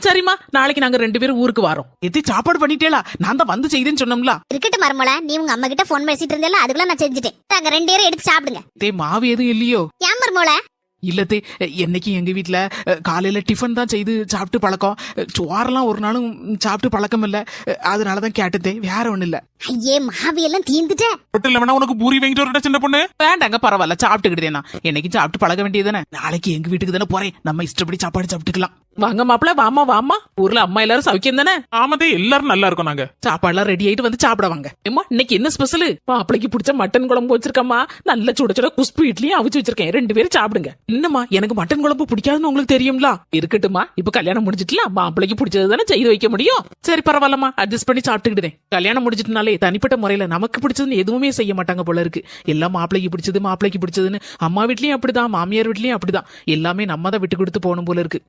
சரிம்மா, நாளைக்கு நாங்க 2 பேரும் ஊருக்கு வரோம். எத்தி சாப்பாடு பண்ணிட்டேலா? நான் தான் வந்து செய்தேன்னு சொன்னோம்ல. இருக்கட்டும் மருமோள, நீ உங்க அம்மா கிட்ட போன் பேசிட்டு இருந்தேல, அதுக்குள்ள நான் செஞ்சுட்டேன். நாங்க 2 பேரும் எடுத்து சாப்பிடுங்க. மாவு எதுவும் இல்லையோ? ஏன் மருமோள? இல்லத்தே, என்னைக்கு எங்க வீட்டுல காலையில டிஃபன் தான் செய்து சாப்பிட்டு பழக்கம். சோறெல்லாம் ஒரு நாளும் சாப்பிட்டு பழக்கம் இல்ல. அதனாலதான் கேட்டதே, வேற ஒண்ணு இல்ல. ஐயே, மாவு எல்லாம் தீந்துட்ட. ஹோட்டல்ல வேணா உனக்கு பூரி வாங்கிட்டு வரட்ட சின்ன பொண்ணு. வேண்டாங்க, பரவாயில்ல, சாப்பிட்டுக்கிட்டேனா. என்னைக்கு சாப்பிட்டு பழக வேண்டியதானே. நாளைக்கு எங்க வீட்டுக்கு தானே போறேன், நம்ம இஷ்டப்படி சாப்பாடு சாப்பிட்டுக்கலாம். வாங்க மாப்பிள்ள, வாமா வாமா. ஊர்ல அம்மா எல்லாரும் சௌக்கியம் தானே? ஆமாதே, எல்லாரும் நல்லா இருக்கும். நாங்க சாப்பாடுலாம் ரெடி ஆயிட்டு வந்து சாப்பிட வாங்க. ஏமா, இன்னைக்கு என்ன ஸ்பெஷல்? மாப்பிளைக்கு பிடிச்ச மட்டன் குழம்பு வச்சிருக்கம்மா. நல்ல சுட சுட குஸ்பு இட்லியும் அவிச்சு வச்சிருக்கேன். 2 பேரும் சாப்பிடுங்க. என்னம்மா, எனக்கு மட்டன் குழம்பு பிடிக்காதுன்னு உங்களுக்கு தெரியும்ல. இருக்கட்டுமா, இப்ப கல்யாணம் முடிஞ்சிட்டுலாம் மாப்பிளைக்கு பிடிச்சது தானே செய்து வைக்க முடியும். சரி, பரவாயில்லமா, அட்ஜஸ்ட் பண்ணி சாப்பிட்டுக்கிட்டேன். கல்யாணம் முடிஞ்சிட்டுனாலே தனிப்பட்ட முறையில நமக்கு பிடிச்சதுன்னு எதுவுமே செய்ய மாட்டாங்க போல இருக்கு. எல்லாம் மாப்பிளைக்கு பிடிச்சது மாப்பிளைக்கு பிடிச்சதுன்னு. அம்மா வீட்லயும் அப்படிதான், மாமியார் வீட்லயும் அப்படிதான். எல்லாமே நம்ம தான் விட்டு கொடுத்து போகணும் போல இருக்கு.